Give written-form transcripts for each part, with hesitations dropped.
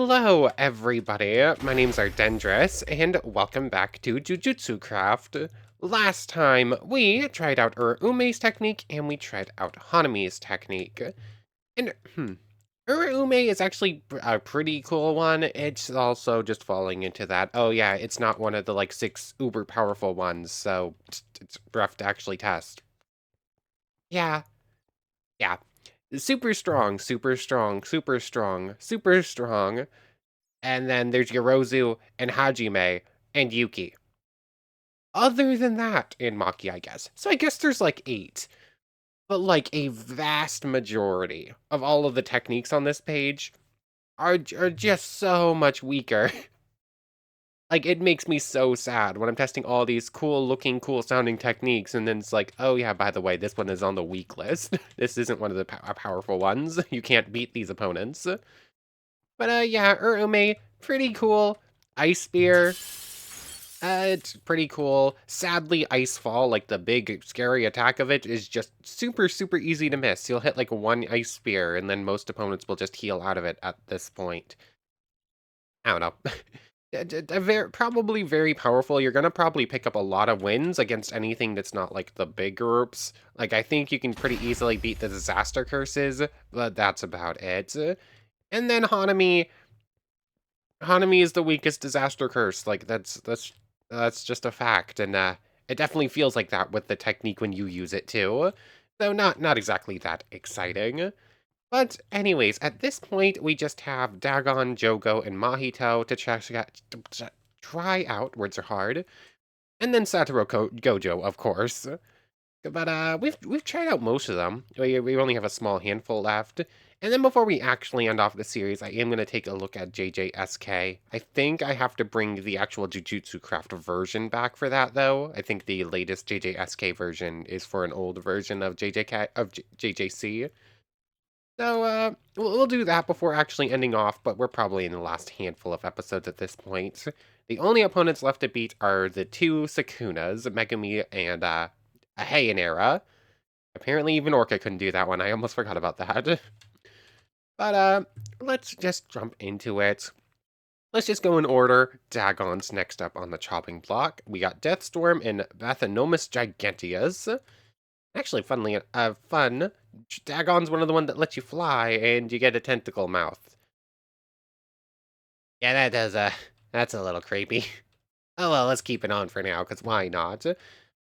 Hello, everybody. My name's Ardendris, and welcome back to Jujutsu Craft. Last time, we tried out Urume's technique, and we tried out Hanami's technique. And, Urume is actually a pretty cool one. It's also just falling into that. Oh yeah, it's not one of the, like, 6 uber powerful ones, so it's rough to actually test. Yeah, yeah. Super strong, super strong, super strong, super strong. And then there's Yorozu and Hajime and Yuki. Other than that, and Maki, I guess. So I guess there's like 8. But like a vast majority of all of the techniques on this page are just so much weaker. Like, it makes me so sad when I'm testing all these cool looking, cool sounding techniques, and then it's like, oh yeah, by the way, this one is on the weak list. This isn't one of the powerful ones. You can't beat these opponents. But yeah, Urume, pretty cool. Ice Spear, it's pretty cool. Sadly, Ice Fall, like the big scary attack of it, is just super, super easy to miss. You'll hit like one Ice Spear, and then most opponents will just heal out of it at this point. I don't know. Probably very powerful. You're gonna probably pick up a lot of wins against anything that's not like the big groups. Like, I think you can pretty easily beat the disaster curses, but that's about it. And then Hanami is the weakest disaster curse. Like, that's just a fact, and it definitely feels like that with the technique when you use it too. Though not exactly that exciting. But anyways, at this point we just have Dagon, Jogo, and Mahito to try out. Words are hard. And then Satoru Gojo, of course. But we've tried out most of them. We only have a small handful left. And then before we actually end off the series, I am going to take a look at JJSK. I think I have to bring the actual Jujutsu Craft version back for that, though. I think the latest JJSK version is for an old version of JJC. So we'll do that before actually ending off, but we're probably in the last handful of episodes at this point. The only opponents left to beat are the 2 Sukunas, Megumi and Heianera. Apparently even Orca couldn't do that one. I almost forgot about that. But let's just jump into it. Let's just go in order. Dagon's next up on the chopping block. We got Deathstorm and Bathanomus Giganteus. Actually, fun. Dagon's one of the ones that lets you fly, and you get a tentacle mouth. Yeah, that's a little creepy. Oh well, let's keep it on for now, because why not?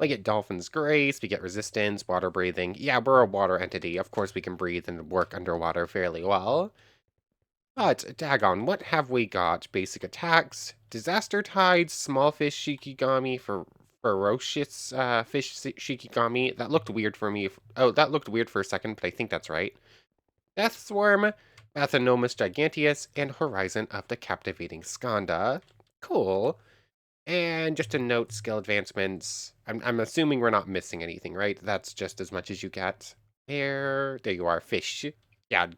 We get Dolphin's Grace, we get Resistance, Water Breathing. Yeah, we're a water entity. Of course we can breathe and work underwater fairly well. But, Dagon, what have we got? Basic attacks, Disaster Tides, Small Fish Shikigami for Ferocious Fish Shikigami. That looked weird for me. Oh, that looked weird for a second, but I think that's right. Death Swarm, Bathanomus Giganteus, and Horizon of the Captivating Skanda. Cool. And just to note, skill advancements. I'm assuming we're not missing anything, right? That's just as much as you get. There you are, fish. Yeah,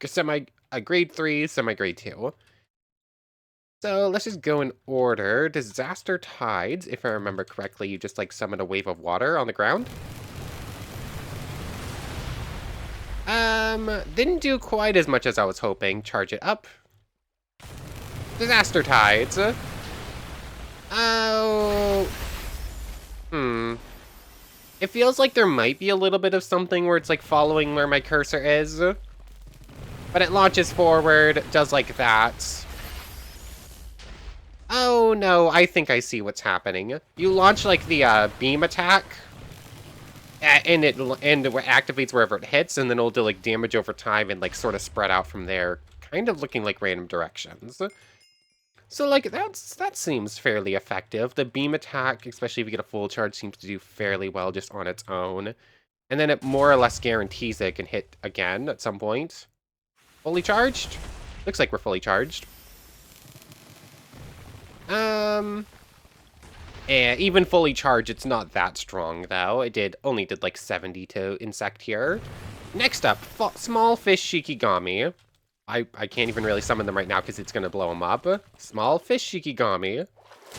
grade 3, semi-grade 2. So let's just go in order. Disaster Tides, if I remember correctly, you just like summon a wave of water on the ground. Didn't do quite as much as I was hoping. Charge it up. Disaster Tides. Oh. It feels like there might be a little bit of something where it's like following where my cursor is. But it launches forward, does like that. Oh no, I think I see what's happening. You launch like the beam attack, and it activates wherever it hits, and then it'll do like damage over time and like sort of spread out from there, kind of looking like random directions. So like that seems fairly effective. The beam attack, especially if you get a full charge, seems to do fairly well just on its own. And then it more or less guarantees that it can hit again at some point. Fully charged? Looks like we're fully charged. And even fully charged, it's not that strong, though. It only did like 70 to insect here. Next up, Small Fish Shikigami. I can't even really summon them right now because it's going to blow them up. Small Fish Shikigami.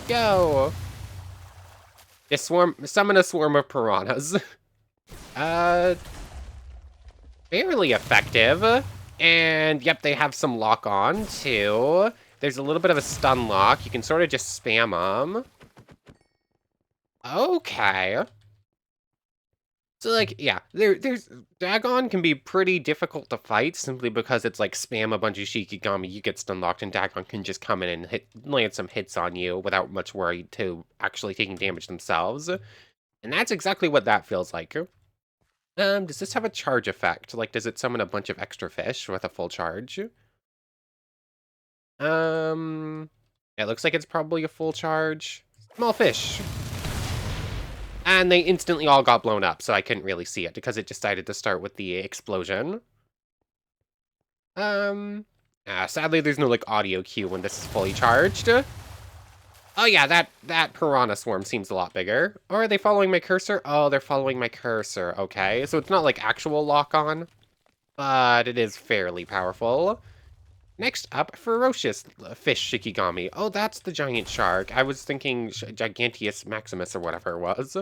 Go! Just summon a swarm of piranhas. Fairly effective. And, yep, they have some lock on, too. there's a little bit of a stun lock. You can sort of just spam them. Okay. So, like, yeah, there's Dagon can be pretty difficult to fight simply because it's like spam a bunch of Shikigami, you get stun locked, and Dagon can just come in and land some hits on you without much worry to actually taking damage themselves. And that's exactly what that feels like. Does this have a charge effect? Like, does it summon a bunch of extra fish with a full charge? It looks like it's probably a full charge. Small fish. And they instantly all got blown up, so I couldn't really see it because it decided to start with the explosion. Sadly, there's no, like, audio cue when this is fully charged. Oh yeah, that piranha swarm seems a lot bigger. Or are they following my cursor? Oh, they're following my cursor. Okay, so it's not like actual lock-on, but it is fairly powerful. Next up, ferocious fish Shikigami. Oh, that's the giant shark. I was thinking Giganteus Maximus or whatever it was.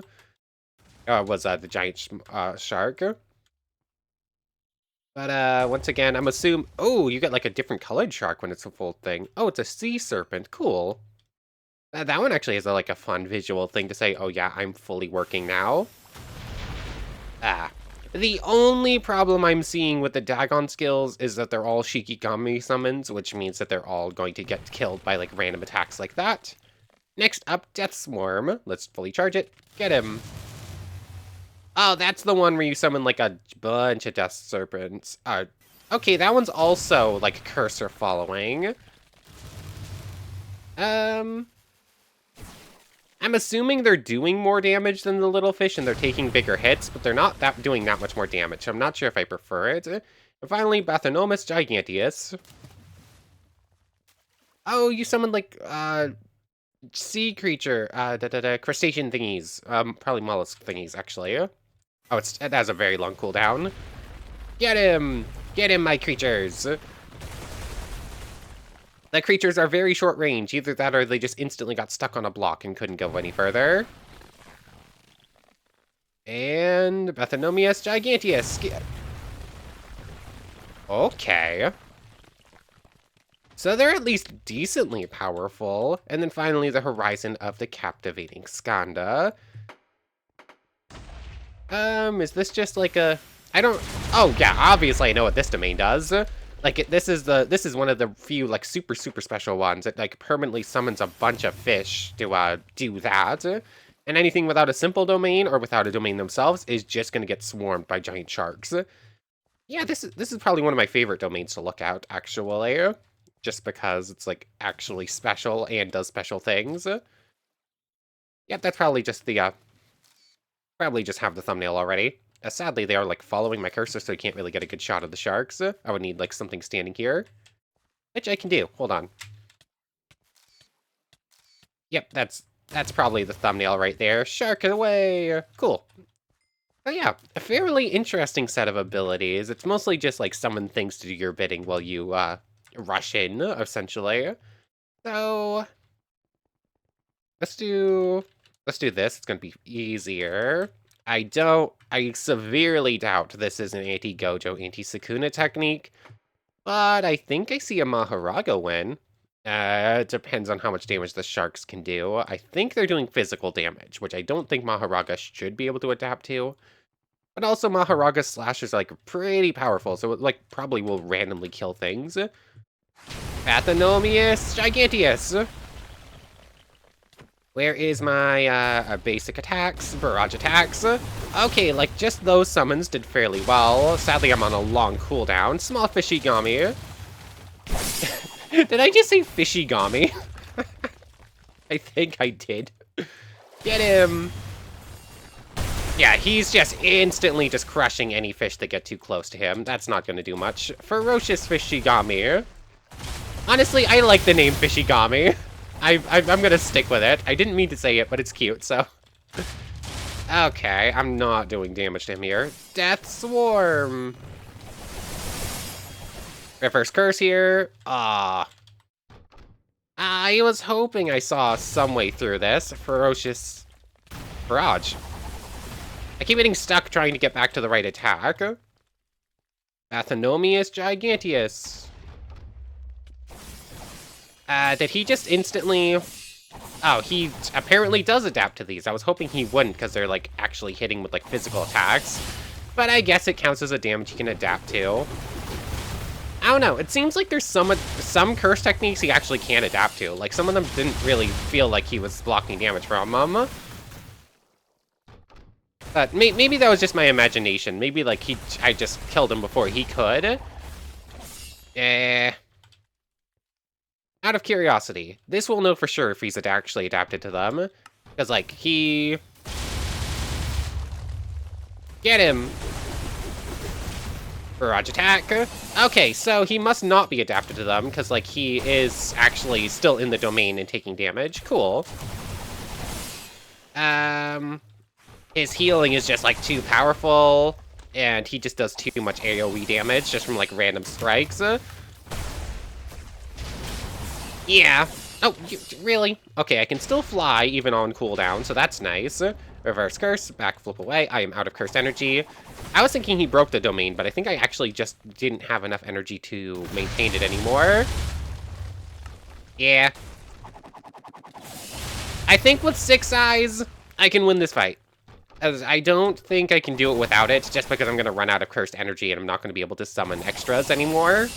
The giant shark. But once again, I'm assuming. Oh, you get like a different colored shark when it's a full thing. Oh, it's a sea serpent. Cool. That one actually is like a fun visual thing to say, oh yeah, I'm fully working now. The only problem I'm seeing with the Dagon skills is that they're all Shikigami summons, which means that they're all going to get killed by like random attacks like that. Next up, Death Swarm. Let's fully charge it. Get him. Oh, that's the one where you summon like a bunch of Death Serpents. Okay, that one's also like cursor following. I'm assuming they're doing more damage than the little fish and they're taking bigger hits, but they're not doing that much more damage. I'm not sure if I prefer it. And finally, Bathynomus Giganteus. Oh, you summoned like sea creature, crustacean thingies. Probably mollusk thingies, actually. Oh, it has a very long cooldown. Get him! Get him, my creatures! The creatures are very short range. Either that or they just instantly got stuck on a block and couldn't go any further. And Bathynomius Giganteus. Okay. So they're at least decently powerful. And then finally the Horizon of the Captivating Skanda. Is this just like a... Oh yeah, obviously I know what this domain does. Like, this is one of the few, like, super special ones. It, like, permanently summons a bunch of fish to, do that. And anything without a simple domain, or without a domain themselves, is just gonna get swarmed by giant sharks. Yeah, this is probably one of my favorite domains to look at, actually. Just because it's, like, actually special and does special things. Yep, that's probably just the, probably just have the thumbnail already. Sadly, they are, like, following my cursor, so I can't really get a good shot of the sharks. I would need, like, something standing here. Which I can do. Hold on. Yep, that's probably the thumbnail right there. Shark away! Cool. Oh yeah, a fairly interesting set of abilities. It's mostly just, like, summon things to do your bidding while you, rush in, essentially. So... Let's do this. It's gonna be easier. I severely doubt this is an anti-Gojo, anti-Sukuna technique, but I think I see a Maharaga win. It depends on how much damage the sharks can do. I think they're doing physical damage, which I don't think Maharaga should be able to adapt to. But also Maharaga's slash is, like, pretty powerful, so it, like, probably will randomly kill things. Bathynomius Giganteus! Where is my, basic attacks, barrage attacks? Okay, like, just those summons did fairly well. Sadly, I'm on a long cooldown. Small Fishigami. Did I just say Fishigami? I think I did. Get him! Yeah, he's just instantly just crushing any fish that get too close to him. That's not gonna do much. Ferocious Fishigami. Honestly, I like the name Fishigami. I'm gonna stick with it. I didn't mean to say it, but it's cute, so... Okay, I'm not doing damage to him here. Death Swarm! Reverse curse here. I was hoping I saw some way through this. Ferocious Barrage. I keep getting stuck trying to get back to the right attack. Bathynomius Giganteus. Did he just instantly... Oh, he apparently does adapt to these. I was hoping he wouldn't, because they're, like, actually hitting with, like, physical attacks. But I guess it counts as a damage he can adapt to. I don't know. It seems like there's some curse techniques he actually can adapt to. Like, some of them didn't really feel like he was blocking damage from them. But maybe that was just my imagination. Maybe, like, I just killed him before he could. Out of curiosity, this will know for sure if he's actually adapted to them. Because, like, he... Get him! Barrage attack. Okay, so he must not be adapted to them, because, like, he is actually still in the domain and taking damage. Cool. His healing is just, like, too powerful, and he just does too much AoE damage just from, like, random strikes. Yeah. Oh, really? Okay, I can still fly even on cooldown, so that's nice. Reverse curse, backflip away. I am out of cursed energy. I was thinking he broke the domain, but I think I actually just didn't have enough energy to maintain it anymore. Yeah. I think with 6 eyes, I can win this fight. As I don't think I can do it without it, just because I'm going to run out of cursed energy and I'm not going to be able to summon extras anymore.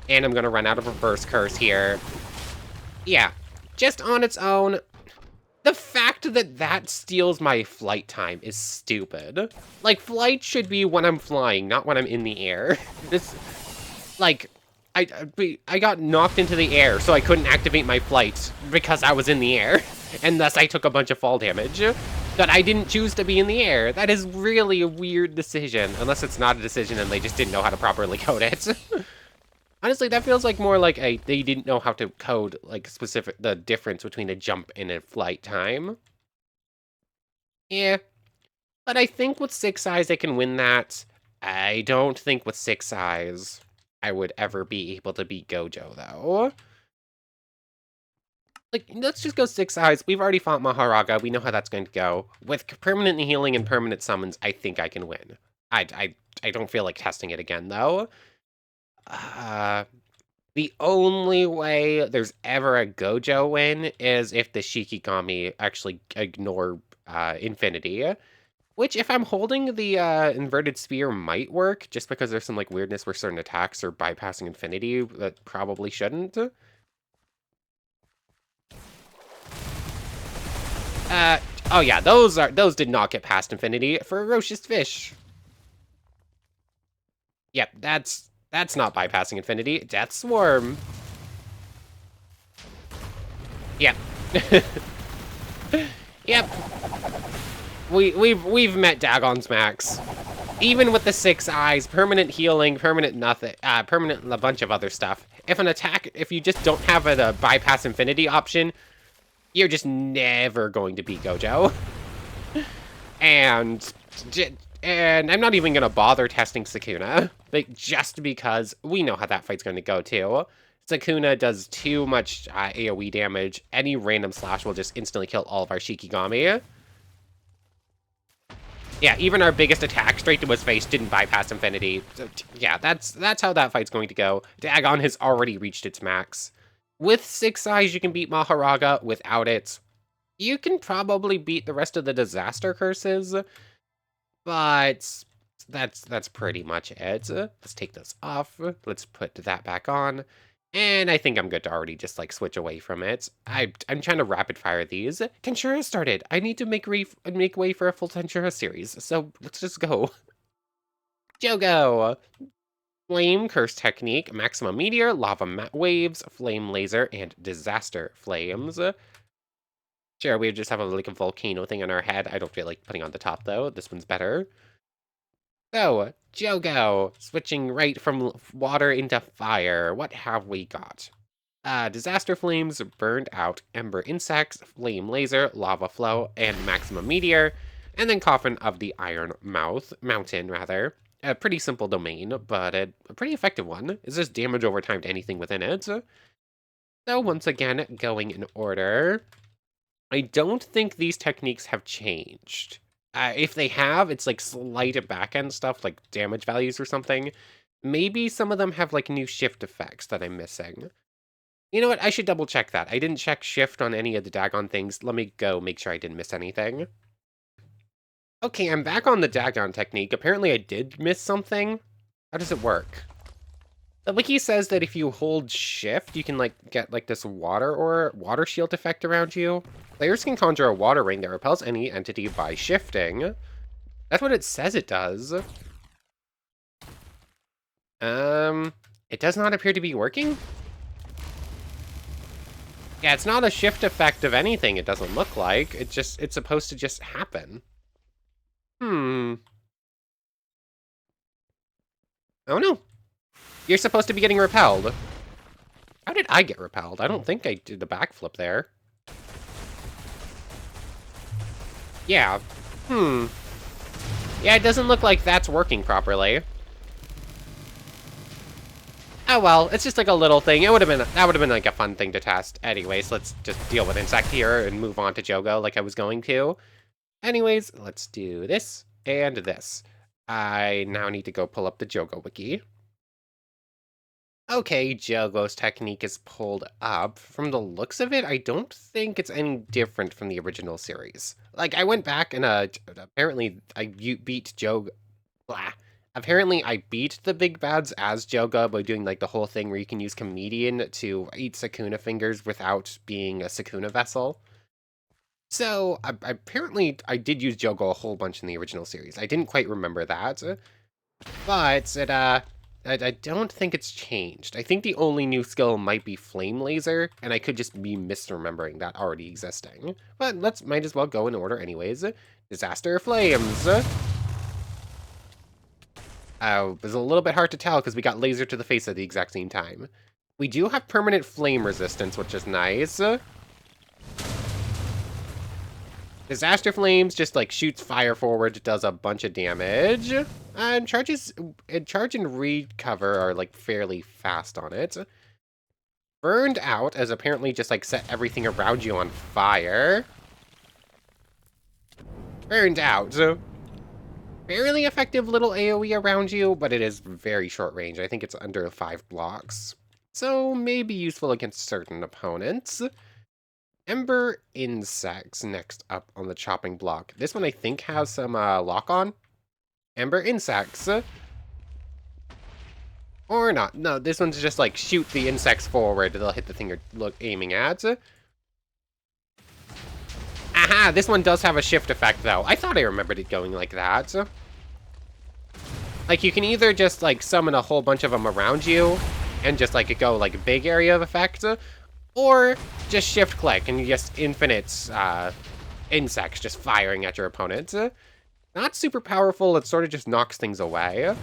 And I'm going to run out of reverse curse here. Yeah, just on its own, the fact that that steals my flight time is stupid. Like, flight should be when I'm flying, not when I'm in the air. This, like, I got knocked into the air, so I couldn't activate my flight because I was in the air. And thus I took a bunch of fall damage that I didn't choose to be in the air. That is really a weird decision, unless it's not a decision and they just didn't know how to properly code it. Honestly, that feels like more like they didn't know how to code, like, the difference between a jump and a flight time. Yeah. But I think with 6 eyes I can win that. I don't think with 6 eyes I would ever be able to beat Gojo, though. Like, let's just go 6 eyes. We've already fought Maharaga. We know how that's going to go. With permanent healing and permanent summons, I think I can win. I don't feel like testing it again, though. The only way there's ever a Gojo win is if the Shikigami actually ignore Infinity. Which, if I'm holding the inverted spear, might work, just because there's some, like, weirdness where certain attacks are bypassing Infinity that probably shouldn't. Oh yeah, those did not get past Infinity. Ferocious Fish. Yep, that's not bypassing Infinity. Death Swarm. Yep. Yep. We've met Dagon's max. Even with the 6 eyes, permanent healing, permanent nothing, permanent a bunch of other stuff. If you just don't have a bypass Infinity option, you're just never going to beat Gojo. And I'm not even going to bother testing Sukuna, like, just because we know how that fight's going to go, too. Sukuna does too much AoE damage. Any random slash will just instantly kill all of our Shikigami. Yeah, even our biggest attack straight to his face didn't bypass Infinity. So, yeah, that's how that fight's going to go. Dagon has already reached its max. With 6 eyes, you can beat Maharaga. Without it, you can probably beat the rest of the disaster curses. But that's pretty much it. Let's take this off. Let's put that back on. And I think I'm good to already just, like, switch away from it. I'm trying to rapid fire these. Tensura started. I need to make way for a full Tensura series. So let's just go. Jogo. Flame Curse Technique, Maximum Meteor, Lava Waves, Flame Laser, and Disaster Flames. Sure, we just have like a volcano thing on our head. I don't feel like putting on the top, though. This one's better. So, Jogo, switching right from water into fire. What have we got? Disaster Flames, Burned Out, Ember Insects, Flame Laser, Lava Flow, and Maximum Meteor. And then Coffin of the Iron Mountain, rather. A pretty simple domain, but a pretty effective one. It's just damage over time to anything within it. So once again, going in order. I don't think these techniques have changed. If they have, it's like slight back-end stuff, like damage values or something. Maybe some of them have like new shift effects that I'm missing. You know what? I should double check that. I didn't check shift on any of the Dagon things. Let me go make sure I didn't miss anything. Okay, I'm back on the Dagon technique. Apparently I did miss something. How does it work? The wiki says that if you hold shift, you can like get like this water shield effect around you. Players can conjure a water ring that repels any entity by shifting. That's what it says it does. It does not appear to be working. Yeah, it's not a shift effect of anything, it doesn't look like. It's supposed to just happen. Oh no. You're supposed to be getting repelled. How did I get repelled? I don't think I did a backflip there. Yeah. Yeah, it doesn't look like that's working properly. Oh well, it's just like a little thing. That would have been like a fun thing to test. Anyways, let's just deal with Insect here and move on to Jogo like I was going to. Anyways, let's do this and this. I now need to go pull up the Jogo wiki. Okay, Jogo's technique is pulled up. From the looks of it, I don't think it's any different from the original series. Like, I went back and apparently I beat Jogo. Blah. Apparently, I beat the big bads as Jogo by doing like the whole thing where you can use Comedian to eat Sakuna fingers without being a Sakuna vessel. So, apparently, I did use Jogo a whole bunch in the original series. I didn't quite remember that, but I don't think it's changed. I think the only new skill might be Flame Laser, and I could just be misremembering that already existing. But might as well go in order anyways. Disaster Flames. It was a little bit hard to tell because we got laser to the face at the exact same time. We do have permanent flame resistance, which is nice. Disaster Flames just like shoots fire forward, does a bunch of damage. And charge and recover are like fairly fast on it. Burned Out as apparently just like set everything around you on fire. Burned Out. Fairly effective little AoE around you, but it is very short range. I think it's under 5 blocks. So maybe useful against certain opponents. Ember Insects next up on the chopping block. This one I think has some lock on. Ember Insects. Or not. No, this one's just like shoot the insects forward. They'll hit the thing you're aiming at. Aha, this one does have a shift effect though. I thought I remembered it going like that. Like you can either just like summon a whole bunch of them around you and just like go like big area of effect, or just shift click and you just infinite insects just firing at your opponent. Not super powerful, it sort of just knocks things away.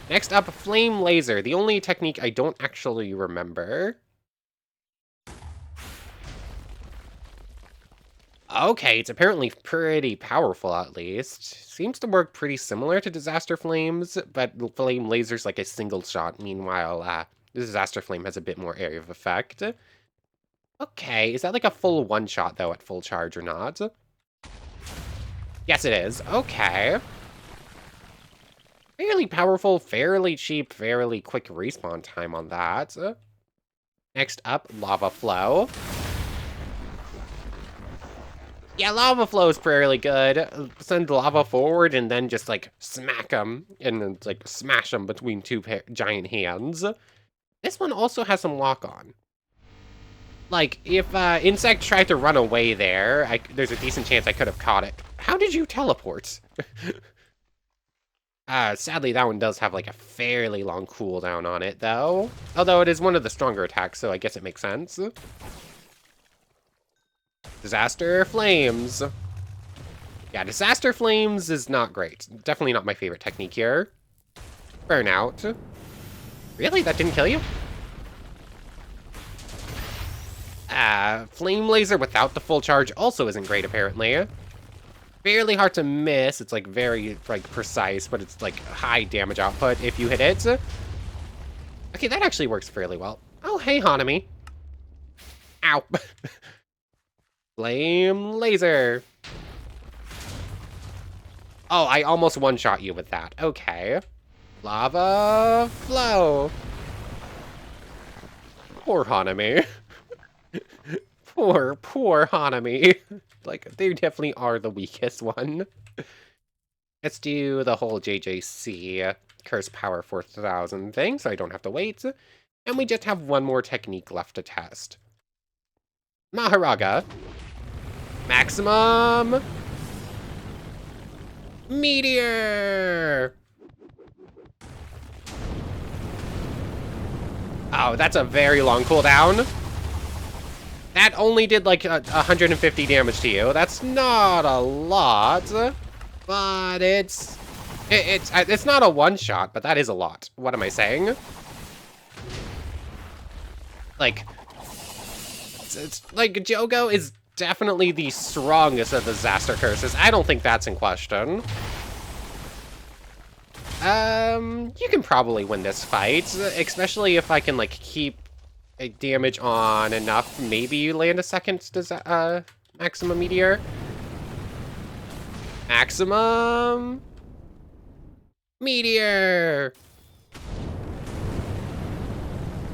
Next up, Flame Laser, the only technique I don't actually remember. Okay, it's apparently pretty powerful at least. Seems to work pretty similar to Disaster Flames, but Flame Laser's like a single shot. Meanwhile, the Disaster Flame has a bit more area of effect. Okay, is that like a full one-shot though at full charge or not? Yes, it is. Okay. Fairly powerful, fairly cheap, fairly quick respawn time on that. Next up, Lava Flow. Yeah, Lava Flow is fairly good. Send lava forward and then just like smack them and then like smash them between two giant hands. This one also has some lock on. Like, if Insect tried to run away there, there's a decent chance I could have caught it. How did you teleport? Sadly, that one does have, like, a fairly long cooldown on it, though. Although it is one of the stronger attacks, so I guess it makes sense. Disaster Flames. Yeah, Disaster Flames is not great. Definitely not my favorite technique here. Burnout. Really? That didn't kill you? Flame Laser without the full charge also isn't great, apparently. Fairly hard to miss. It's, like, very, like, precise, but it's, like, high damage output if you hit it. Okay, that actually works fairly well. Oh, hey, Hanami. Ow. Flame Laser. Oh, I almost one-shot you with that. Okay. Lava Flow. Poor Hanami. Poor Hanami. Like, they definitely are the weakest one. Let's do the whole JJC Curse Power 4000 thing, so I don't have to wait. And we just have one more technique left to test. Maharaga. Maximum Meteor! Oh, that's a very long cooldown. That only did like 150 damage to you. That's not a lot, but it's not a one-shot, but that is a lot. What am I saying? Like, it's like Jogo is definitely the strongest of the disaster curses. I don't think that's in question. You can probably win this fight, especially if I can like keep a damage on enough. Maybe you land a second maximum meteor. Maximum meteor.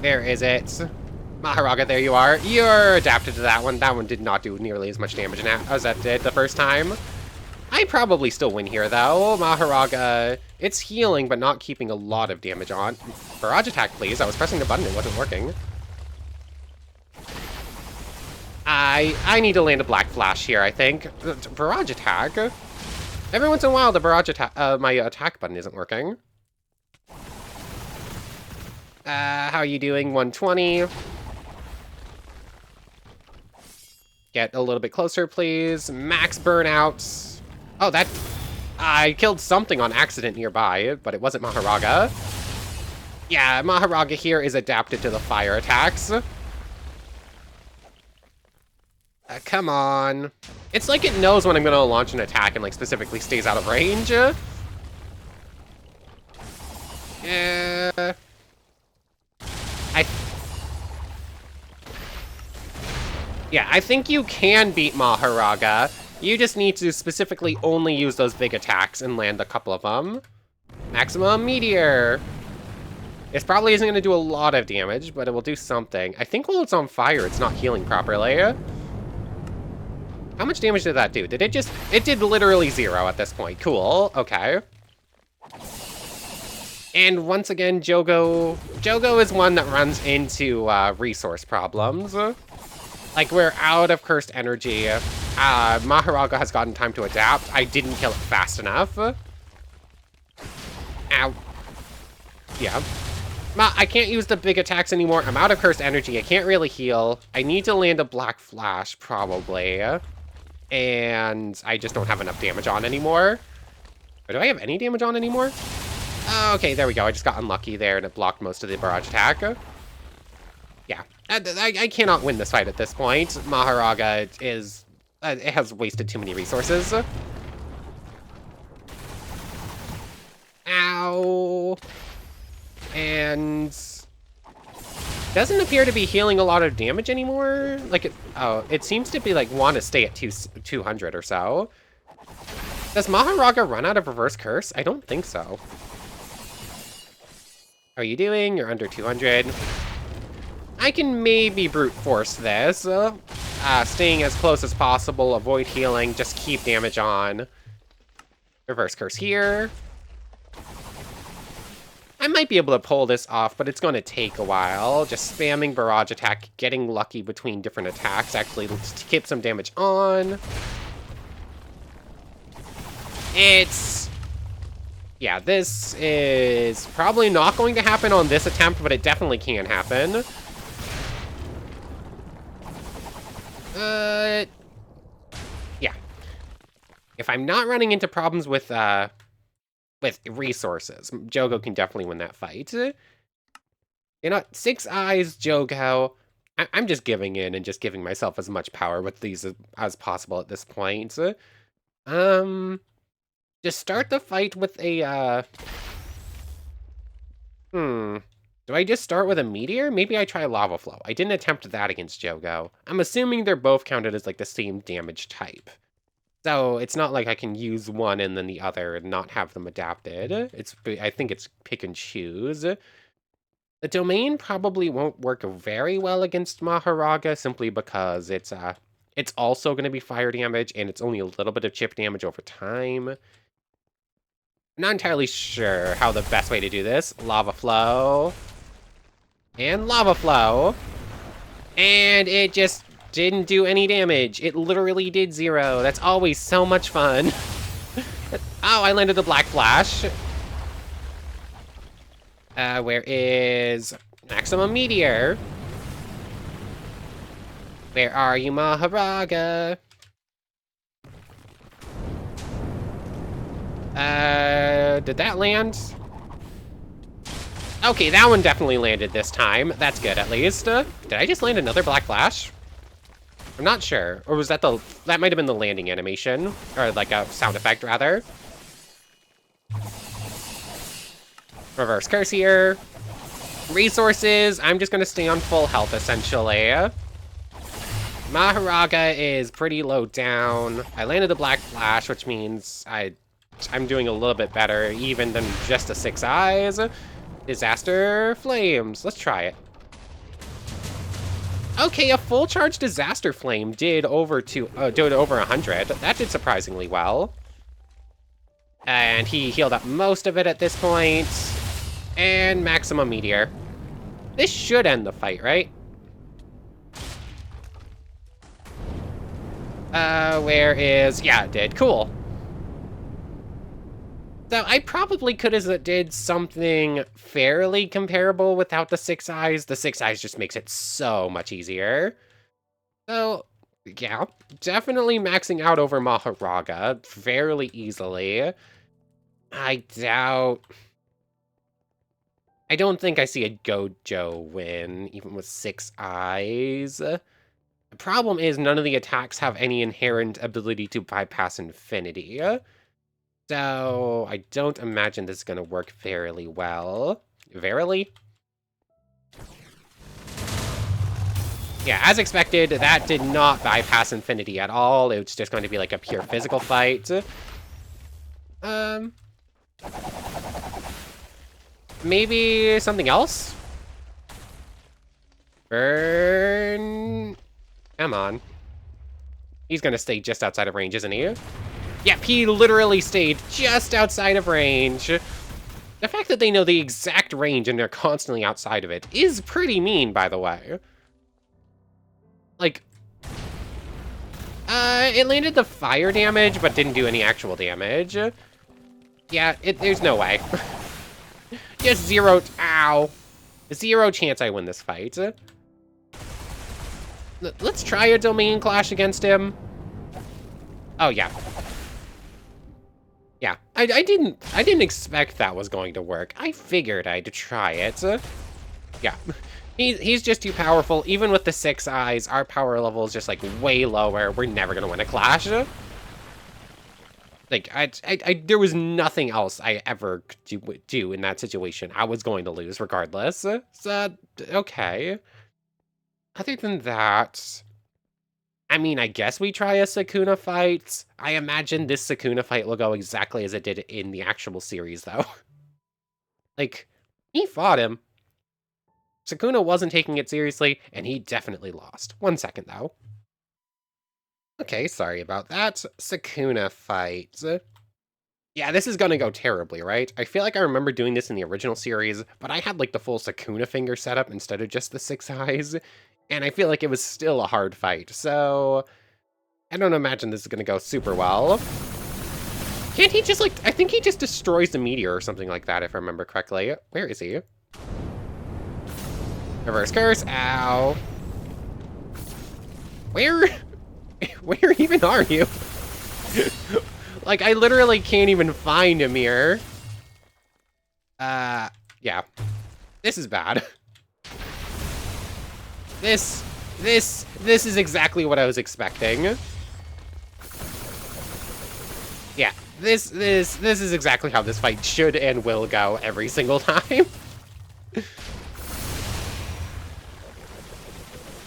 There is it. Maharaga, there you are. You're adapted to that one. That one did not do nearly as much damage as that did the first time. I probably still win here, though. Maharaga, it's healing, but not keeping a lot of damage on. Barrage attack, please. I was pressing the button. It wasn't working. I need to land a Black Flash here, I think. Barrage attack? Every once in a while, the barrage attack, my attack button isn't working. How are you doing? 120. Get a little bit closer, please. Max burnout. Oh, that... I killed something on accident nearby, but it wasn't Maharaga. Yeah, Maharaga here is adapted to the fire attacks. Come on. It's like it knows when I'm going to launch an attack and, like, specifically stays out of range. Yeah, I think you can beat Maharaga. You just need to specifically only use those big attacks and land a couple of them. Maximum Meteor. This probably isn't going to do a lot of damage, but it will do something. I think while it's on fire, it's not healing properly. How much damage did that do? Did it just... It did literally 0 at this point. Cool. Okay. And once again, Jogo is one that runs into resource problems. Like, we're out of cursed energy. Maharaga has gotten time to adapt. I didn't kill it fast enough. Ow. Yeah. I can't use the big attacks anymore. I'm out of cursed energy. I can't really heal. I need to land a Black Flash, probably. And I just don't have enough damage on anymore. Or do I have any damage on anymore? Okay, there we go. I just got unlucky there, and it blocked most of the barrage attack. Yeah. I cannot win this fight at this point. Maharaga is... it has wasted too many resources. Ow. And... doesn't appear to be healing a lot of damage anymore. Like, it seems to be, like, want to stay at 200 or so. Does Maharaga run out of reverse curse? I don't think so. How are you doing? You're under 200. I can maybe brute force this. Staying as close as possible, avoid healing, just keep damage on. Reverse curse here. I might be able to pull this off, but it's going to take a while. Just spamming barrage attack, getting lucky between different attacks, actually to keep some damage on. Yeah, this is probably not going to happen on this attempt, but it definitely can happen. Yeah. If I'm not running into problems with resources, Jogo can definitely win that fight. You know, 6 eyes, Jogo. I'm just giving in and just giving myself as much power with these as possible at this point. Just start the fight with a, Do I just start with a meteor? Maybe I try lava flow. I didn't attempt that against Jogo. I'm assuming they're both counted as, like, the same damage type. So it's not like I can use one and then the other and not have them adapted. I think it's pick and choose. The domain probably won't work very well against Maharaga simply because it's also going to be fire damage and it's only a little bit of chip damage over time. Not entirely sure how the best way to do this. Lava flow. And lava flow. And it just didn't do any damage. It literally did 0. That's always so much fun. Oh, I landed the black flash. Where is Maximum Meteor? Where are you, Maharaga? Did that land? Okay, that one definitely landed this time. That's good, at least. Did I just land another black flash? I'm not sure. Or was that that might have been the landing animation. Or like a sound effect, rather. Reverse curse here. Resources, I'm just gonna stay on full health, essentially. Maharaga is pretty low down. I landed the black flash, which means I'm doing a little bit better, even than just a 6 eyes. Disaster Flames. Let's try it. Okay, a full charge Disaster Flame did over 100. That did surprisingly well. And he healed up most of it at this point. And Maximum Meteor. This should end the fight, right? Where is... Yeah, it did. Cool. So I probably could have did something fairly comparable without the 6 eyes. The 6 eyes just makes it so much easier. So, yeah, definitely maxing out over Maharaga fairly easily. I don't think I see a Gojo win, even with 6 eyes. The problem is none of the attacks have any inherent ability to bypass infinity. So, I don't imagine this is going to work fairly well. Verily? Yeah, as expected, that did not bypass infinity at all. It's just going to be like a pure physical fight. Maybe something else? Burn. Come on. He's going to stay just outside of range, isn't he? Yep, he literally stayed just outside of range. The fact that they know the exact range and they're constantly outside of it is pretty mean, by the way. Like, it landed the fire damage, but didn't do any actual damage. Yeah, there's no way. Just 0, ow. 0 chance I win this fight. Let's try a domain clash against him. Oh, yeah. Yeah, I didn't expect that was going to work. I figured I'd try it. Yeah, he's just too powerful. Even with the 6 eyes, our power level is just like way lower. We're never gonna win a clash. Like there was nothing else I ever could do in that situation. I was going to lose regardless. So okay. Other than that. I mean, I guess we try a Sukuna fight. I imagine this Sukuna fight will go exactly as it did in the actual series, though. Like, he fought him. Sukuna wasn't taking it seriously, and he definitely lost. 1 second, though. Okay, sorry about that. Sukuna fight. Yeah, this is gonna go terribly, right? I feel like I remember doing this in the original series, but I had, like, the full Sukuna finger setup instead of just the 6 eyes. And I feel like it was still a hard fight, so I don't imagine this is going to go super well. Can't he just, like, I think he just destroys the meteor or something like that, if I remember correctly. Where is he? Reverse curse, ow. Where even are you? Like, I literally can't even find him here. Yeah. This is bad. This is exactly what I was expecting. Yeah, this is exactly how this fight should and will go every single time.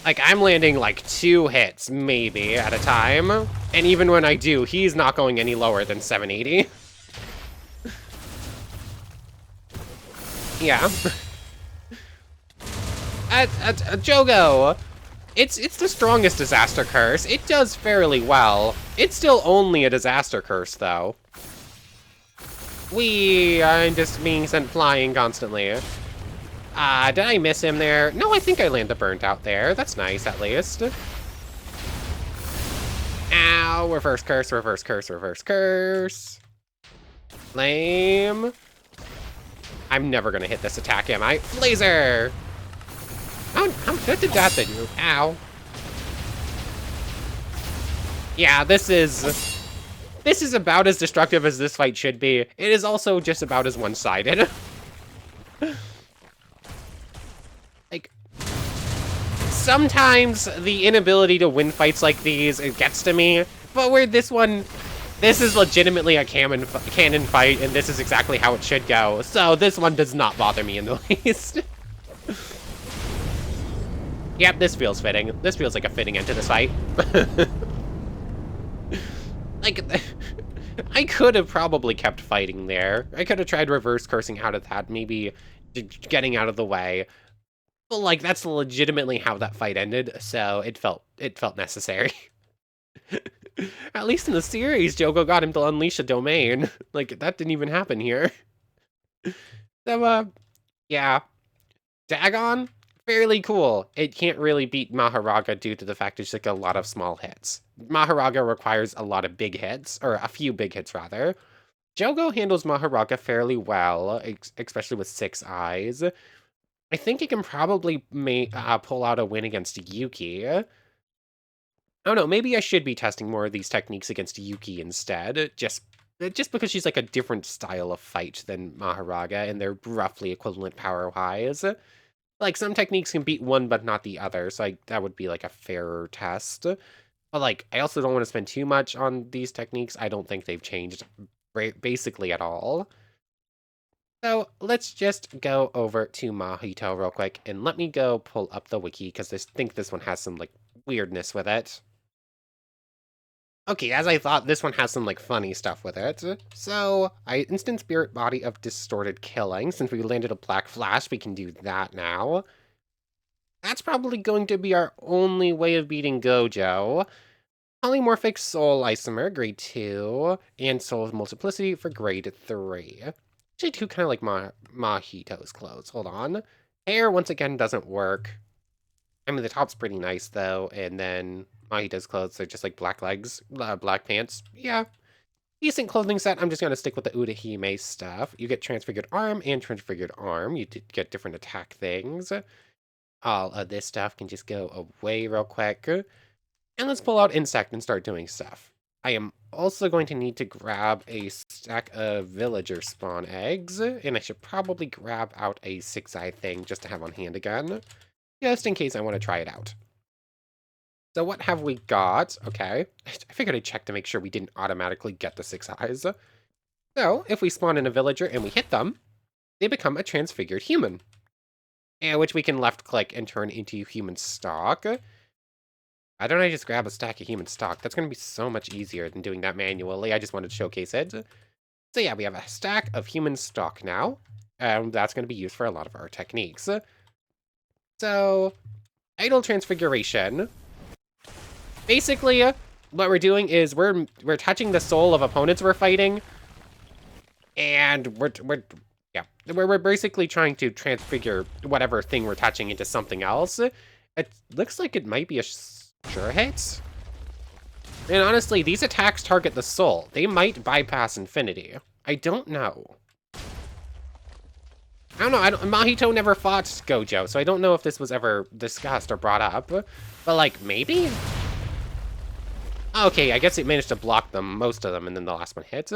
Like, I'm landing like 2 hits, maybe, at a time. And even when I do, he's not going any lower than 780. Yeah. Jogo! It's the strongest disaster curse. It does fairly well. It's still only a disaster curse, though. I'm just being sent flying constantly. Did I miss him there? No, I think I landed burnt out there. That's nice, at least. Ow, reverse curse, reverse curse, reverse curse. Lame. I'm never gonna hit this attack, am I? Laser! How good did that do? Ow. Yeah, this is about as destructive as this fight should be. It is also just about as one-sided. Like, sometimes the inability to win fights like these, it gets to me, but where this is legitimately a canon fight, and this is exactly how it should go, so this one does not bother me in the least. Yep, this feels fitting. This feels like a fitting end to this fight. Like, I could have probably kept fighting there. I could have tried reverse cursing out of that, maybe getting out of the way. But, like, that's legitimately how that fight ended, so it felt necessary. At least in the series, Jogo got him to unleash a domain. Like, that didn't even happen here. So, yeah. Dagon? Fairly cool. It can't really beat Maharaga due to the fact it's like a lot of small hits. Maharaga requires a lot of big hits, or a few big hits rather. Jogo handles Maharaga fairly well, especially with 6 eyes. I think he can probably pull out a win against Yuki. I don't know, maybe I should be testing more of these techniques against Yuki instead, just because she's like a different style of fight than Maharaga, and they're roughly equivalent power-wise. Like, some techniques can beat one, but not the other, so that would be, like, a fairer test. But, like, I also don't want to spend too much on these techniques. I don't think they've changed basically at all. So, let's just go over to Mahito real quick, and let me go pull up the wiki, because I think this one has some, like, weirdness with it. Okay, as I thought, this one has some, like, funny stuff with it. So, instant spirit body of distorted killing. Since we landed a black flash, we can do that now. That's probably going to be our only way of beating Gojo. Polymorphic soul isomer, grade 2, and soul multiplicity for grade 3. Actually, two kind of like Mahito's clothes. Hold on. Hair, once again, doesn't work. I mean, the top's pretty nice, though, and then Mahito's clothes are just like black legs, black pants. Yeah, decent clothing set. I'm just going to stick with the Urahime stuff. You get transfigured arm and transfigured arm. You get different attack things. All of this stuff can just go away real quick. And let's pull out insect and start doing stuff. I am also going to need to grab a stack of villager spawn eggs, and I should probably grab out a 6-eye thing just to have on hand again, just in case I want to try it out. So what have we got? Okay, I figured I'd check to make sure we didn't automatically get the 6 eyes. So if we spawn in a villager and we hit them, they become a transfigured human, and which we can left click and turn into human stock. Why don't I just grab a stack of human stock? That's going to be so much easier than doing that manually. I just wanted to showcase it. So yeah, we have a stack of human stock now, and that's going to be used for a lot of our techniques. So, idle transfiguration. Basically, what we're doing is we're touching the soul of opponents we're fighting, and we're basically trying to transfigure whatever thing we're touching into something else. It looks like it might be a sure hit. And honestly, these attacks target the soul. They might bypass infinity. I don't know. I don't know. Mahito never fought Gojo, so I don't know if this was ever discussed or brought up. But, like, maybe? Okay, I guess it managed to block them, most of them, and then the last one hit.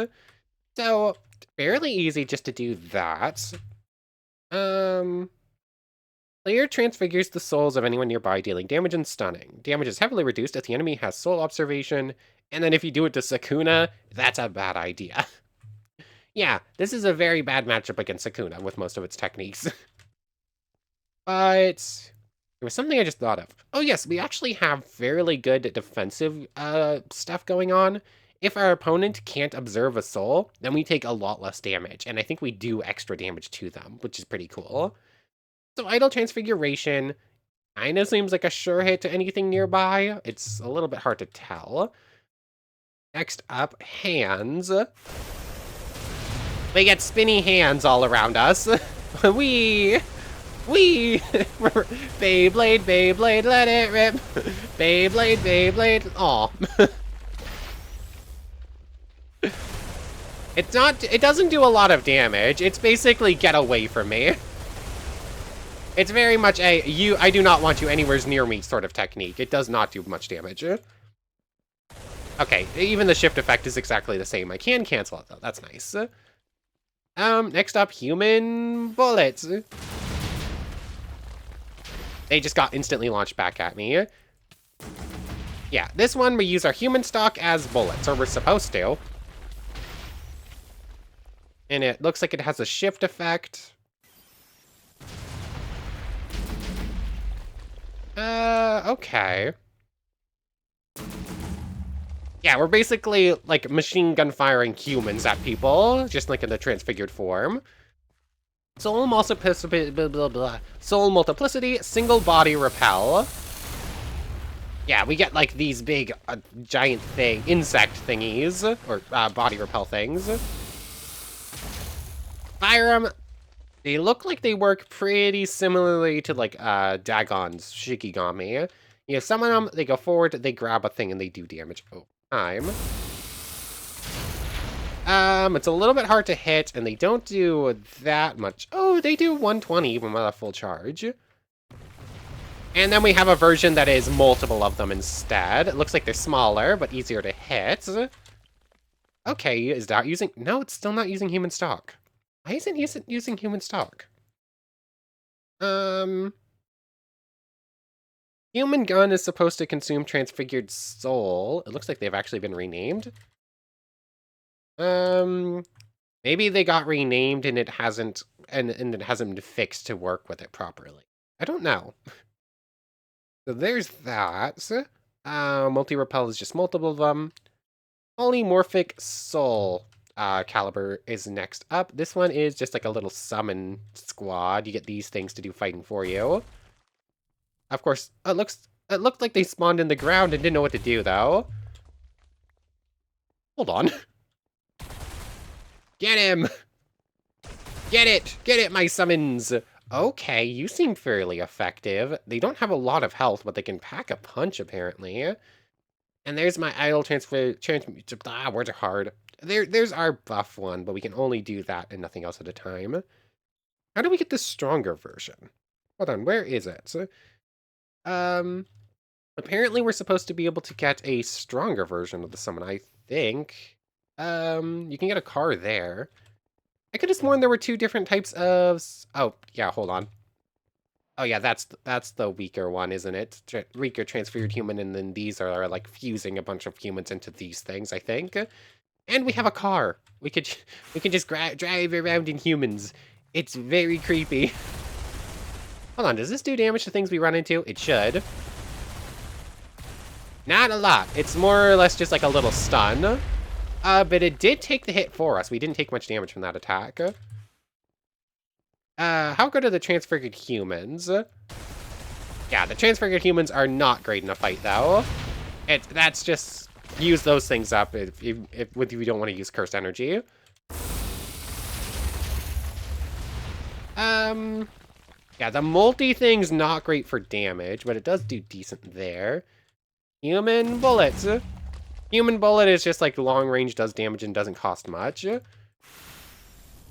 So, fairly easy just to do that. Player transfigures the souls of anyone nearby, dealing damage and stunning. Damage is heavily reduced if the enemy has soul observation, and then if you do it to Sukuna, that's a bad idea. Yeah, this is a very bad matchup against Sukuna with most of its techniques. But there was something I just thought of. Oh yes, we actually have fairly good defensive stuff going on. If our opponent can't observe a soul, then we take a lot less damage, and I think we do extra damage to them, which is pretty cool. So Idle Transfiguration Kinda seems like a sure hit to anything nearby. It's a little bit hard to tell. Next up, hands. We get spinny hands all around us. Wee! Beyblade, Beyblade, let it rip! Beyblade, Beyblade, aw. It doesn't do a lot of damage. It's basically get away from me. It's very much a, I do not want you anywhere near me sort of technique. It does not do much damage. Okay, even the shift effect is exactly the same. I can cancel it though, that's nice. Next up, human bullets. They just got instantly launched back at me. Yeah, this one we use our human stock as bullets, or we're supposed to. And it looks like it has a shift effect. Okay. Yeah, we're basically, like, machine gun firing humans at people, just like in the transfigured form. Soul multiplicity, blah, blah, blah. Soul multiplicity, single body repel. Yeah, we get, like, these big, giant insect thingies, or body repel things. Fire them. They look like they work pretty similarly to, like, Dagon's Shikigami. You summon them, they go forward, they grab a thing, and they do damage over time. It's a little bit hard to hit, and they don't do that much. Oh, they do 120 even with a full charge. And then we have a version that is multiple of them instead. It looks like they're smaller, but easier to hit. Okay, is that using... No, it's still not using human stock. Why isn't it using human stock? Human gun is supposed to consume transfigured soul. It looks like they've actually been renamed. Maybe they got renamed and it hasn't it hasn't been fixed to work with it properly. I don't know. So there's that. Multi-repel is just multiple of them. Polymorphic soul caliber is next up. This one is just like a little summon squad. You get these things to do fighting for you. Of course, it looked like they spawned in the ground and didn't know what to do though. Hold on. Get him! Get it, my summons! Okay, you seem fairly effective. They don't have a lot of health, but they can pack a punch, apparently. And there's my idle transfer... words are hard. There's our buff one, but we can only do that and nothing else at a time. How do we get the stronger version? Hold on, where is it? Apparently we're supposed to be able to get a stronger version of the summon, I think. You can get a car there. I could have sworn there were two different types of... Oh, yeah, hold on. Oh, yeah, that's the weaker one, isn't it? Weaker transfigured human, and then these are, like, fusing a bunch of humans into these things, I think. And we have a car. We could just drive around in humans. It's very creepy. Hold on, does this do damage to things we run into? It should. Not a lot. It's more or less just like a little stun. But it did take the hit for us. We didn't take much damage from that attack. How good are the transfigured humans? Yeah, the transfigured humans are not great in a fight, though. That's just... Use those things up if you don't want to use cursed energy. Yeah, the multi thing's not great for damage, but it does do decent there. Human bullets. Human bullet is just like long range, does damage, and doesn't cost much.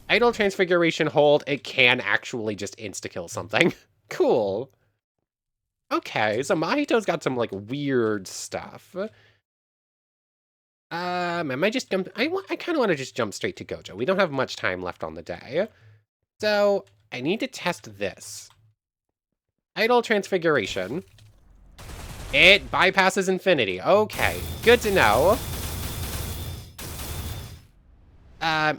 Idle transfiguration hold, it can actually just insta-kill something. Cool. Okay, so Mahito's got some like weird stuff. Am I just jump? I kind of want to just jump straight to Gojo. We don't have much time left on the day. So, I need to test this. Idle transfiguration. It bypasses infinity. Okay, good to know.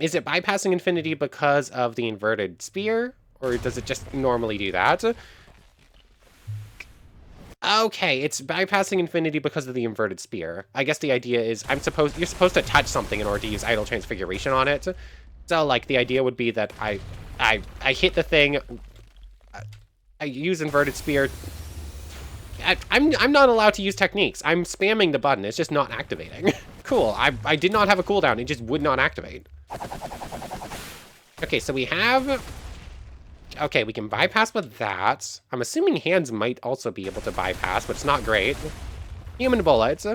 Is it bypassing infinity because of the inverted spear? Or does it just normally do that? Okay, it's bypassing infinity because of the inverted spear. I guess the idea is you're supposed to touch something in order to use idle transfiguration on it. So, like, the idea would be that I hit the thing, I use inverted spear, I'm not allowed to use techniques. I'm spamming the button. It's just not activating. Cool. I did not have a cooldown. It just would not activate. Okay, so we have... Okay, we can bypass with that. I'm assuming hands might also be able to bypass, but it's not great. Human bullets.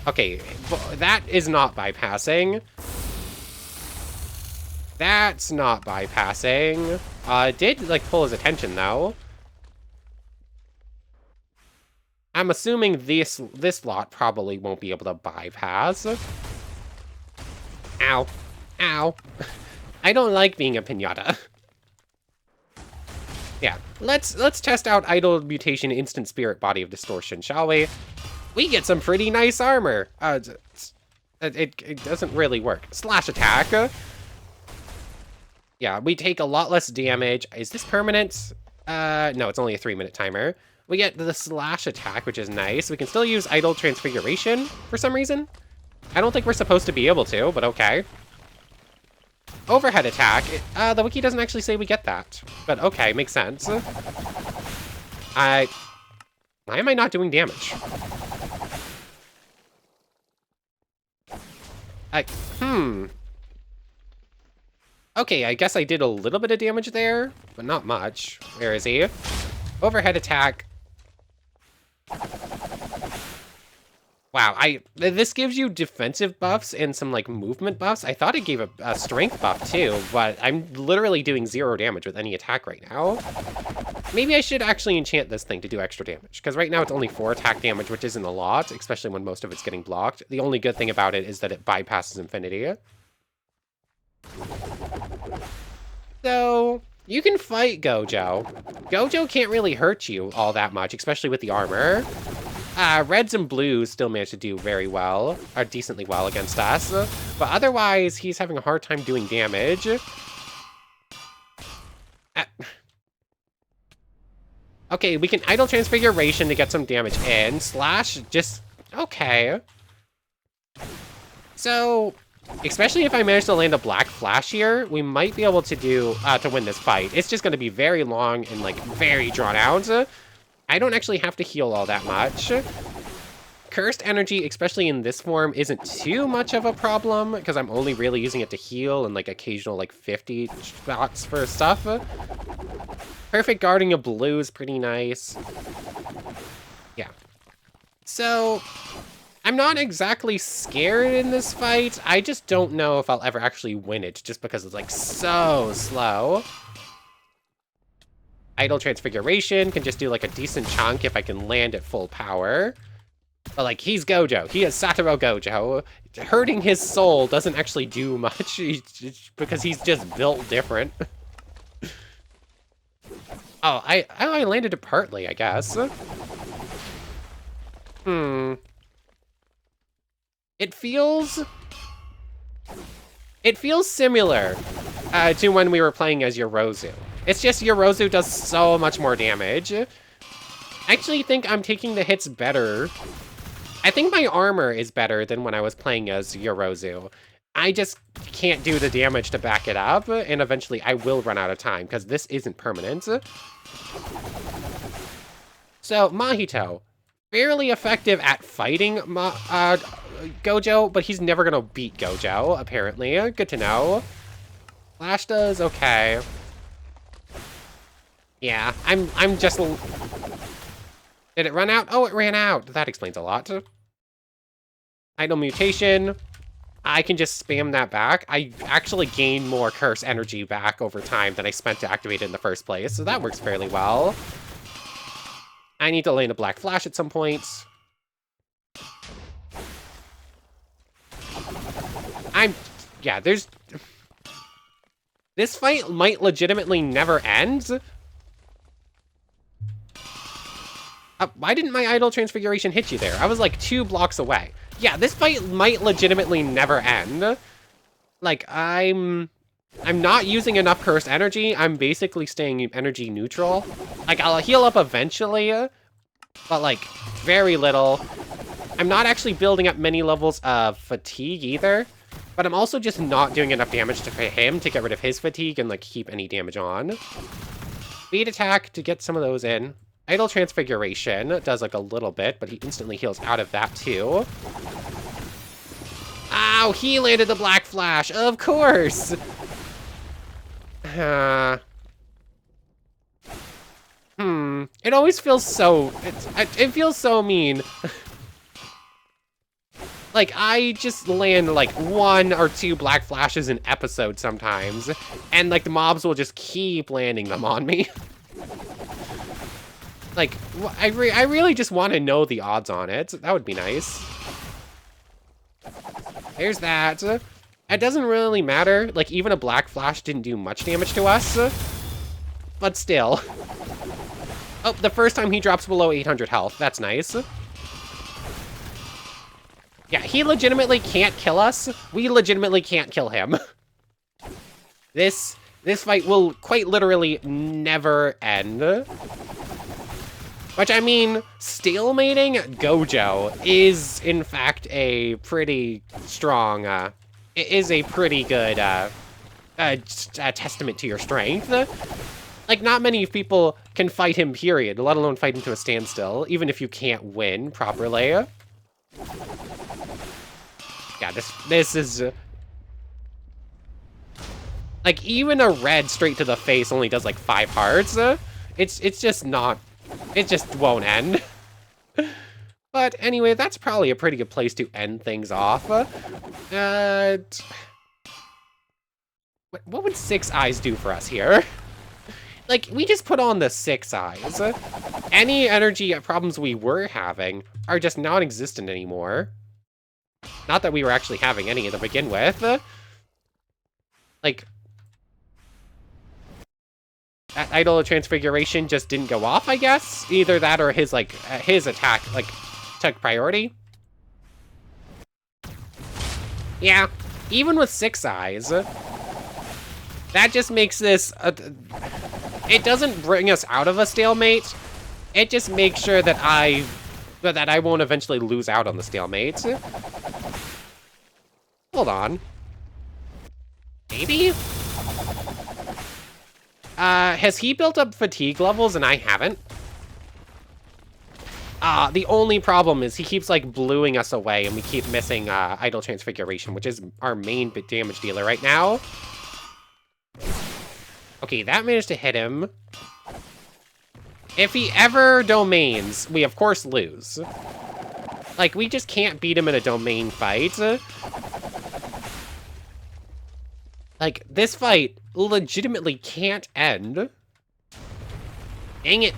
Okay, that is not bypassing. That's not bypassing. It did, like, pull his attention, though. I'm assuming this lot probably won't be able to bypass. Ow. Ow. I don't like being a piñata. Yeah, let's test out Idol Mutation Instant Spirit Body of Distortion, shall we? We get some pretty nice armor. It doesn't really work. Slash attack. Yeah, we take a lot less damage. Is this permanent? No, it's only a 3-minute timer. We get the slash attack, which is nice. We can still use Idol Transfiguration for some reason. I don't think we're supposed to be able to, but okay. Overhead attack. The wiki doesn't actually say we get that, but okay, makes sense. Why am I not doing damage? Okay, I guess I did a little bit of damage there, but not much. Where is he? Overhead attack. Wow, this gives you defensive buffs and some, like, movement buffs. I thought it gave a strength buff, too, but I'm literally doing 0 damage with any attack right now. Maybe I should actually enchant this thing to do extra damage, because right now it's only 4 attack damage, which isn't a lot, especially when most of it's getting blocked. The only good thing about it is that it bypasses infinity. So, you can fight Gojo. Gojo can't really hurt you all that much, especially with the armor. Reds and blues still manage to do very well, or decently well against us, but otherwise, he's having a hard time doing damage. Okay, we can Idle Transfiguration to get some damage in. Slash, just... okay. So, especially if I manage to land a Black Flash here, we might be able to do, to win this fight. It's just going to be very long and, like, very drawn out. I don't actually have to heal all that much. Cursed energy, especially in this form, isn't too much of a problem, because I'm only really using it to heal and, like, occasional, like, 50 shots for stuff. Perfect guarding of blue is pretty nice. Yeah. So, I'm not exactly scared in this fight. I just don't know if I'll ever actually win it, just because it's, like, so slow. Idle Transfiguration can just do, like, a decent chunk if I can land at full power. But, like, he's Gojo. He is Satoru Gojo. Hurting his soul doesn't actually do much, because he's just built different. Oh, I landed it partly, I guess. It feels similar to when we were playing as Yorozu. It's just Yorozu does so much more damage. I actually think I'm taking the hits better. I think my armor is better than when I was playing as Yorozu. I just can't do the damage to back it up, and eventually I will run out of time, because this isn't permanent. So, Mahito. Fairly effective at fighting Gojo, but he's never gonna beat Gojo, apparently. Good to know. Flash does okay. Yeah, I'm just... Did it run out? Oh, it ran out. That explains a lot. Idle Mutation. I can just spam that back. I actually gain more curse energy back over time than I spent to activate it in the first place, so that works fairly well. I need to land a Black Flash at some point. Yeah, there's... This fight might legitimately never end. Why didn't my Idle Transfiguration hit you there? I was like 2 blocks away. Yeah, this fight might legitimately never end. Like, I'm not using enough cursed energy. I'm basically staying energy neutral. Like, I'll heal up eventually, but, like, very little. I'm not actually building up many levels of fatigue either, but I'm also just not doing enough damage for him to get rid of his fatigue and, like, keep any damage on. Speed attack to get some of those in. Idle Transfiguration does like a little bit, but he instantly heals out of that too. Ow, he landed the Black Flash, of course! It always feels so... It feels so mean. Like, I just land, like, 1 or 2 Black Flashes an episode sometimes, and, like, the mobs will just keep landing them on me. Like, I really just want to know the odds on it. That would be nice. There's that. It doesn't really matter. Like, even a Black Flash didn't do much damage to us. But still. Oh, the first time he drops below 800 health. That's nice. Yeah, he legitimately can't kill us. We legitimately can't kill him. This fight will quite literally never end. Which, I mean, stalemating Gojo is, in fact, a pretty strong, it is a pretty good testament to your strength. Like, not many people can fight him, period, let alone fight him to a standstill, even if you can't win properly. Yeah, this is... like, even a red straight to the face only does, like, 5 hearts. It's just not... It just won't end. But anyway, that's probably a pretty good place to end things off. What would 6 eyes do for us here? Like, we just put on the 6 eyes. Any energy problems we were having are just non-existent anymore. Not that we were actually having any to begin with. Like, that Idol Transfiguration just didn't go off, I guess? Either that or his, like, his attack, like, took priority. Yeah, even with 6 eyes, that just makes this... it doesn't bring us out of a stalemate. It just makes sure that I won't eventually lose out on the stalemate. Hold on. Maybe? Has he built up fatigue levels and I haven't? The only problem is he keeps, like, bluing us away and we keep missing, Idle Transfiguration, which is our main damage dealer right now. Okay, that managed to hit him. If he ever domains, we of course lose. Like, we just can't beat him in a domain fight. Like, this fight legitimately can't end. Dang it.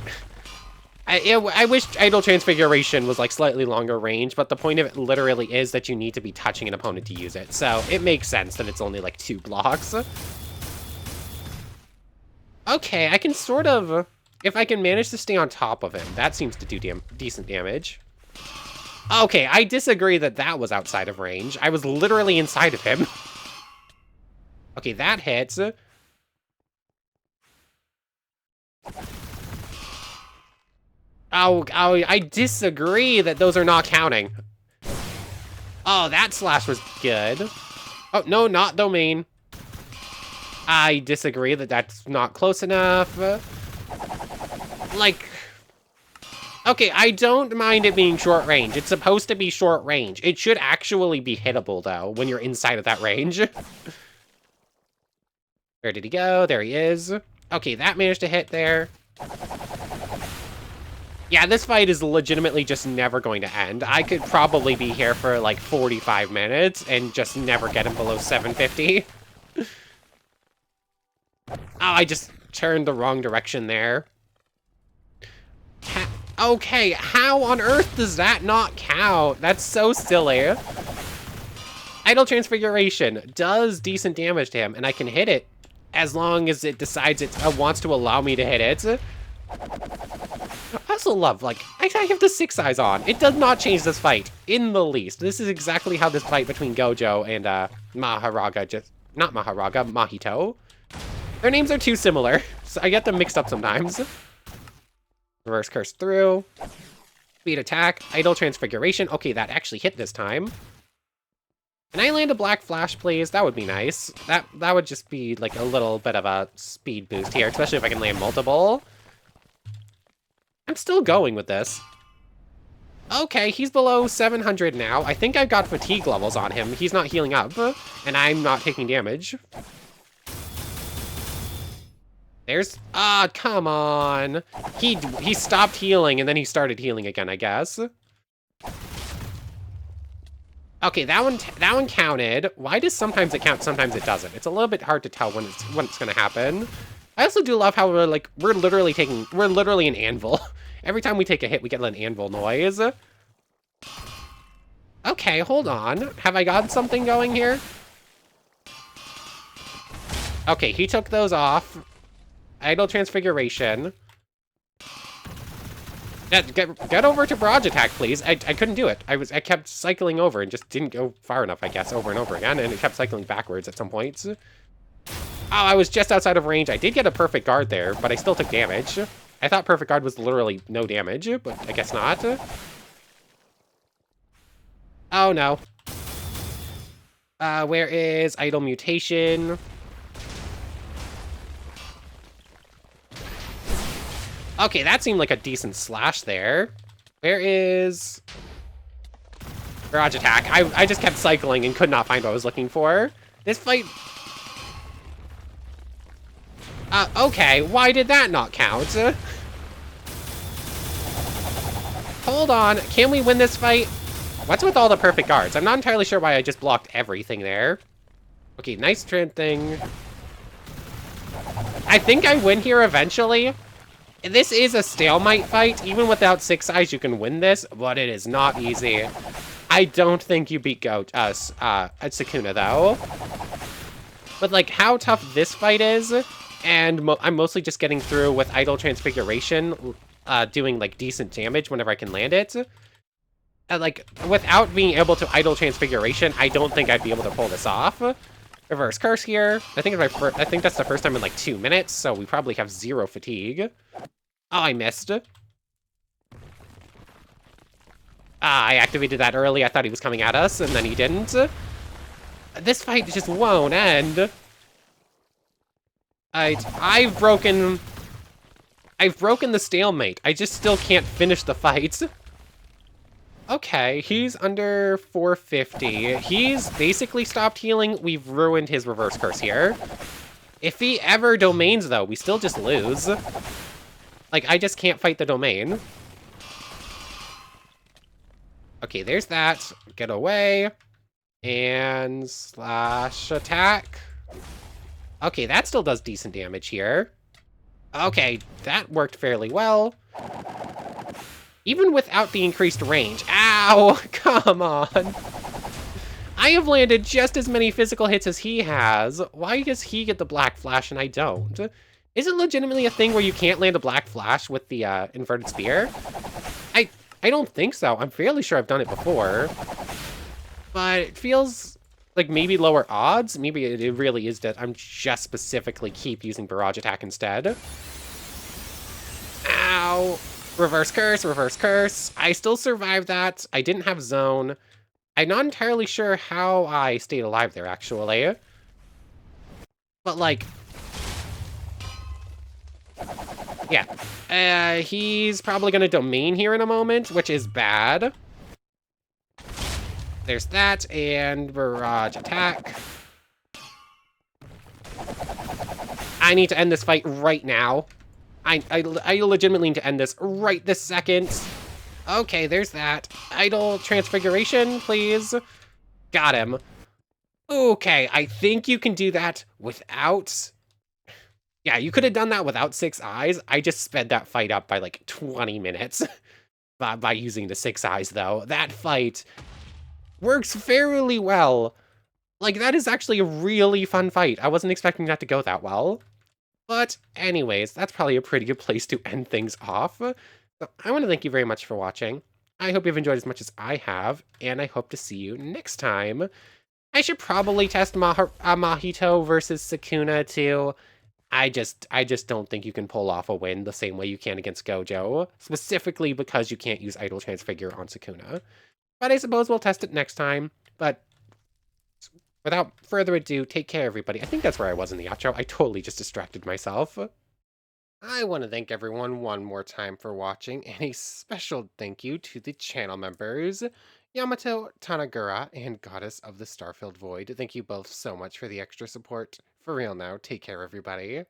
I wish Idle Transfiguration was, like, slightly longer range, but the point of it literally is that you need to be touching an opponent to use it. So, it makes sense that it's only, like, 2 blocks. Okay, I can sort of... If I can manage to stay on top of him, that seems to do decent damage. Okay, I disagree that that was outside of range. I was literally inside of him. Okay, that hits. Oh, I disagree that those are not counting. Oh, that slash was good. Oh, no, not domain. I disagree that that's not close enough. Like, okay, I don't mind it being short range. It's supposed to be short range. It should actually be hittable, though, when you're inside of that range. Where did he go? There he is. Okay, that managed to hit there. Yeah, this fight is legitimately just never going to end. I could probably be here for, like, 45 minutes and just never get him below 750. Oh, I just turned the wrong direction there. Okay, how on earth does that not count? That's so silly. Idle Transfiguration does decent damage to him, and I can hit it as long as it decides it wants to allow me to hit it. I also love, like, I have the 6 eyes on. It does not change this fight in the least. This is exactly how this fight between Gojo and Maharaga not Maharaga, Mahito. Their names are too similar, so I get them mixed up sometimes. Reverse curse through. Speed attack. Idle Transfiguration. Okay, that actually hit this time. Can I land a Black Flash, please? That would be nice. That would just be, like, a little bit of a speed boost here, especially if I can land multiple. I'm still going with this. Okay, he's below 700 now. I think I've got fatigue levels on him. He's not healing up, and I'm not taking damage. There's... Ah, come on. He stopped healing, and then he started healing again, I guess. Okay, that one counted. Why does sometimes it count, sometimes it doesn't? It's a little bit hard to tell when it's gonna happen. I also do love how we're literally an anvil. Every time we take a hit, we get an anvil noise. Okay, hold on. Have I got something going here? Okay, he took those off. Idle Transfiguration. Get over to barrage attack, please. I couldn't do it. I kept cycling over and just didn't go far enough, I guess, over and over again, and it kept cycling backwards at some points. Oh, I was just outside of range. I did get a perfect guard there, but I still took damage. I thought perfect guard was literally no damage, but I guess not. Oh, no. Where is Idle Mutation? Okay, that seemed like a decent slash there. Where is... Barrage attack. I just kept cycling and could not find what I was looking for. This fight... okay, why did that not count? Hold on, can we win this fight? What's with all the perfect guards? I'm not entirely sure why I just blocked everything there. Okay, nice trend thing. I think I win here eventually. This is a stalemate fight. Even without 6 eyes, you can win this, but it is not easy. I don't think you beat Sukuna, though. But, like, how tough this fight is, and I'm mostly just getting through with Idle Transfiguration, doing, like, decent damage whenever I can land it. Like, without being able to Idle Transfiguration, I don't think I'd be able to pull this off. Reverse Curse here. I think that's the first time in, like, 2 minutes, so we probably have 0 fatigue. Oh, I missed. I activated that early. I thought he was coming at us, and then he didn't. This fight just won't end. I've broken the stalemate. I just still can't finish the fight. Okay, he's under 450. He's basically stopped healing. We've ruined his reverse curse here. If he ever domains, though, we still just lose. Like, I just can't fight the domain. Okay, there's that. Get away. And slash attack. Okay, that still does decent damage here. Okay, that worked fairly well. Even without the increased range. Ow! Come on! I have landed just as many physical hits as he has. Why does he get the Black Flash and I don't? Is it legitimately a thing where you can't land a Black Flash with the inverted spear? I don't think so. I'm fairly sure I've done it before. But it feels like maybe lower odds. Maybe it really is that I'm just specifically keep using Barrage Attack instead. Ow! Reverse Curse, Reverse Curse. I still survived that. I didn't have Zone. I'm not entirely sure how I stayed alive there, actually. But, like... yeah. He's probably going to domain here in a moment, which is bad. There's that, and Barrage Attack. I need to end this fight right now. I legitimately need to end this right this second. Okay, there's that. Idle Transfiguration, please. Got him. Okay, I think you can do that without... Yeah, you could have done that without 6 eyes. I just sped that fight up by like 20 minutes by using the 6 eyes, though. That fight works fairly well. Like, that is actually a really fun fight. I wasn't expecting that to go that well. But anyways, that's probably a pretty good place to end things off. So I want to thank you very much for watching. I hope you've enjoyed as much as I have, and I hope to see you next time. I should probably test Mahito versus Sukuna too. I just don't think you can pull off a win the same way you can against Gojo, specifically because you can't use Idle Transfigure on Sukuna. But I suppose we'll test it next time. But without further ado, take care, everybody. I think that's where I was in the outro. I totally just distracted myself. I want to thank everyone one more time for watching, and a special thank you to the channel members, Yamato, Tanagura, and Goddess of the Starfilled Void. Thank you both so much for the extra support. For real now, take care, everybody.